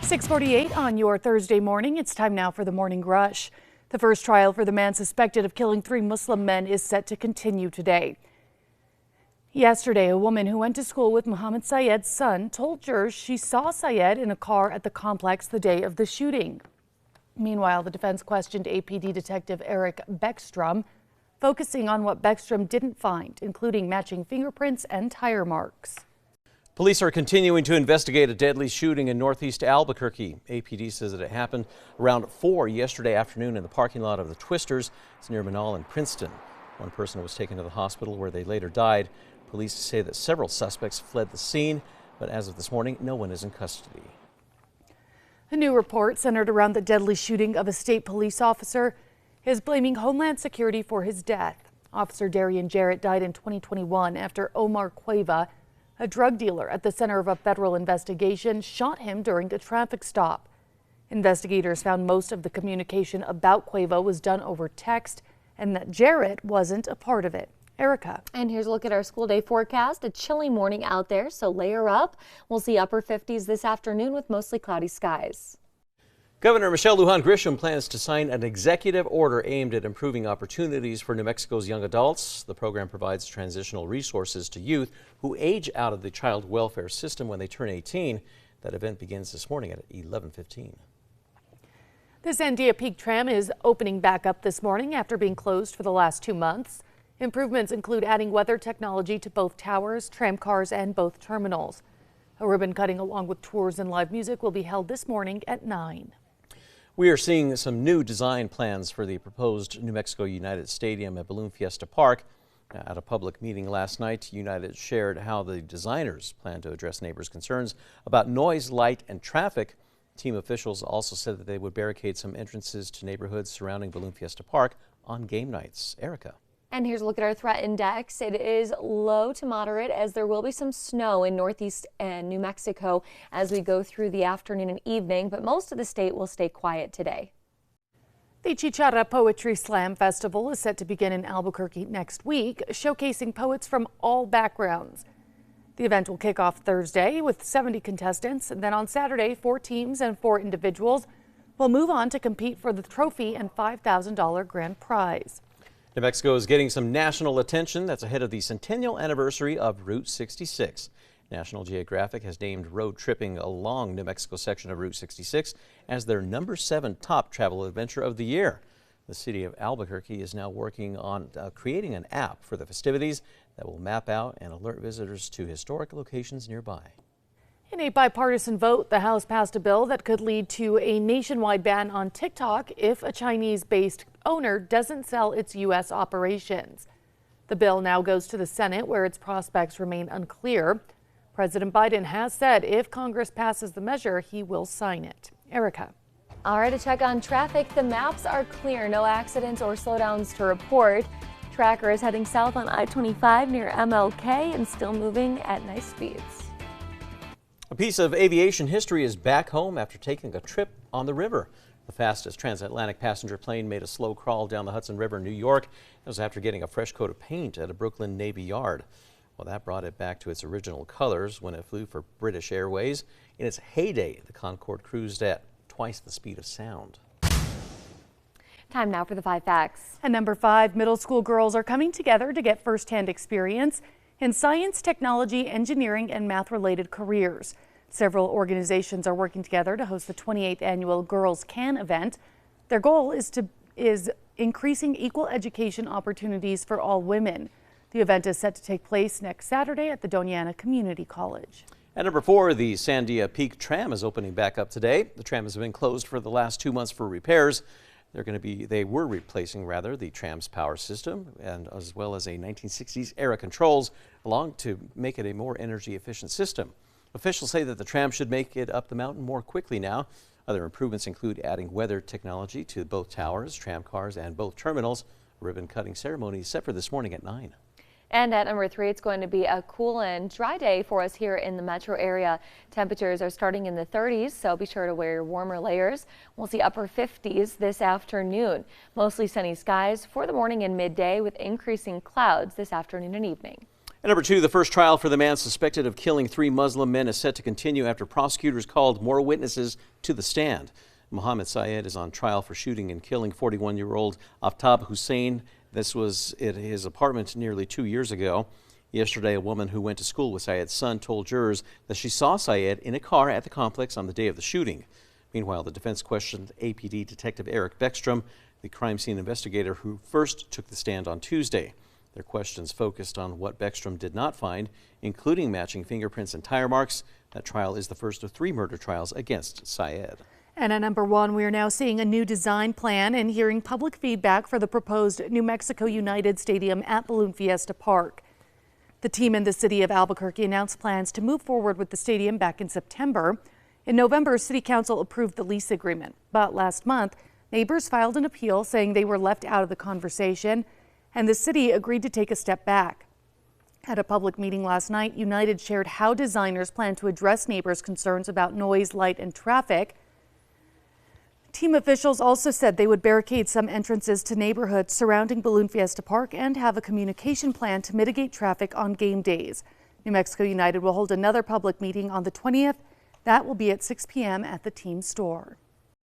6:48 on your Thursday morning. It's time now for the Morning Rush. The first trial for the man suspected of killing 3 Muslim men is set to continue today. Yesterday, a woman who went to school with Mohammed Syed's son told jurors she saw Syed in a car at the complex the day of the shooting. Meanwhile, the defense questioned APD Detective Eric Beckstrom, focusing on what Beckstrom didn't find, including matching fingerprints and tire marks. Police are continuing to investigate a deadly shooting in northeast Albuquerque. APD says that it happened around 4 yesterday afternoon in the parking lot of the Twisters. It's near Manal and Princeton. One person was taken to the hospital where they later died. Police say that several suspects fled the scene, but as of this morning, no one is in custody. A new report centered around the deadly shooting of a state police officer is blaming Homeland Security for his death. Officer Darian Jarrett died in 2021 after Omar Cueva, a drug dealer at the center of a federal investigation, shot him during a traffic stop. Investigators found most of the communication about Cueva was done over text and that Jarrett wasn't a part of it. Erica. And here's a look at our school day forecast. A chilly morning out there, so layer up. We'll see upper 50s this afternoon with mostly cloudy skies. Governor Michelle Lujan Grisham plans to sign an executive order aimed at improving opportunities for New Mexico's young adults. The program provides transitional resources to youth who age out of the child welfare system when they turn 18. That event begins this morning at 11:15. The Sandia Peak Tram is opening back up this morning after being closed for the last 2 months. Improvements include adding weather technology to both towers, tram cars, and both terminals. A ribbon cutting along with tours and live music will be held this morning at 9. We are seeing some new design plans for the proposed New Mexico United Stadium at Balloon Fiesta Park. At a public meeting last night, United shared how the designers plan to address neighbors' concerns about noise, light, and traffic. Team officials also said that they would barricade some entrances to neighborhoods surrounding Balloon Fiesta Park on game nights. Erica. And here's a look at our threat index. It is low to moderate as there will be some snow in northeast and New Mexico as we go through the afternoon and evening, but most of the state will stay quiet today. The Chicharra Poetry Slam Festival is set to begin in Albuquerque next week, showcasing poets from all backgrounds. The event will kick off Thursday with 70 contestants, and then on Saturday, 4 teams and 4 individuals will move on to compete for the trophy and $5,000 grand prize. New Mexico is getting some national attention. That's ahead of the centennial anniversary of Route 66. National Geographic has named road tripping along New Mexico section of Route 66 as their #7 top travel adventure of the year. The city of Albuquerque is now working on creating an app for the festivities that will map out and alert visitors to historic locations nearby. In a bipartisan vote, the House passed a bill that could lead to a nationwide ban on TikTok if a Chinese-based owner doesn't sell its U.S. operations. The bill now goes to the Senate, where its prospects remain unclear. President Biden has said if Congress passes the measure, he will sign it. Erica. All right, to check on traffic, the maps are clear. No accidents or slowdowns to report. Tracker is heading south on I-25 near MLK and still moving at nice speeds. A piece of aviation history is back home after taking a trip on the river. The fastest transatlantic passenger plane made a slow crawl down the Hudson River in New York. It was after getting a fresh coat of paint at a Brooklyn Navy yard. Well, that brought it back to its original colors when it flew for British Airways. In its heyday, the Concorde cruised at twice the speed of sound. Time now for the 5 facts. And number 5, middle school girls are coming together to get firsthand experience in science, technology, engineering, and math-related careers. Several organizations are working together to host the 28th annual Girls Can event. Their goal is increasing equal education opportunities for all women. The event is set to take place next Saturday at the Doña Ana Community College. At number 4, the Sandia Peak Tram is opening back up today. The tram has been closed for the last 2 months for repairs. They were replacing the tram's power system, and as well as a 1960s era controls along to make it a more energy efficient system. Officials say that the tram should make it up the mountain more quickly now. Other improvements include adding weather technology to both towers, tram cars, and both terminals. A ribbon cutting ceremony is set for this morning at 9. And at number 3, it's going to be a cool and dry day for us here in the metro area. Temperatures are starting in the 30s, so be sure to wear your warmer layers. We'll see upper 50s this afternoon. Mostly sunny skies for the morning and midday with increasing clouds this afternoon and evening. At number 2, the first trial for the man suspected of killing 3 Muslim men is set to continue after prosecutors called more witnesses to the stand. Mohammed Syed is on trial for shooting and killing 41-year-old Aftab Hussein. This was at his apartment nearly 2 years ago. Yesterday, a woman who went to school with Syed's son told jurors that she saw Syed in a car at the complex on the day of the shooting. Meanwhile, the defense questioned APD Detective Eric Beckstrom, the crime scene investigator who first took the stand on Tuesday. Their questions focused on what Beckstrom did not find, including matching fingerprints and tire marks. That trial is the first of 3 murder trials against Syed. And at number 1, we are now seeing a new design plan and hearing public feedback for the proposed New Mexico United Stadium at Balloon Fiesta Park. The team in the city of Albuquerque announced plans to move forward with the stadium back in September. In November, City Council approved the lease agreement. But last month, neighbors filed an appeal saying they were left out of the conversation, and the city agreed to take a step back. At a public meeting last night, United shared how designers plan to address neighbors' concerns about noise, light, and traffic. Team officials also said they would barricade some entrances to neighborhoods surrounding Balloon Fiesta Park and have a communication plan to mitigate traffic on game days. New Mexico United will hold another public meeting on the 20th. That will be at 6 p.m. at the team store.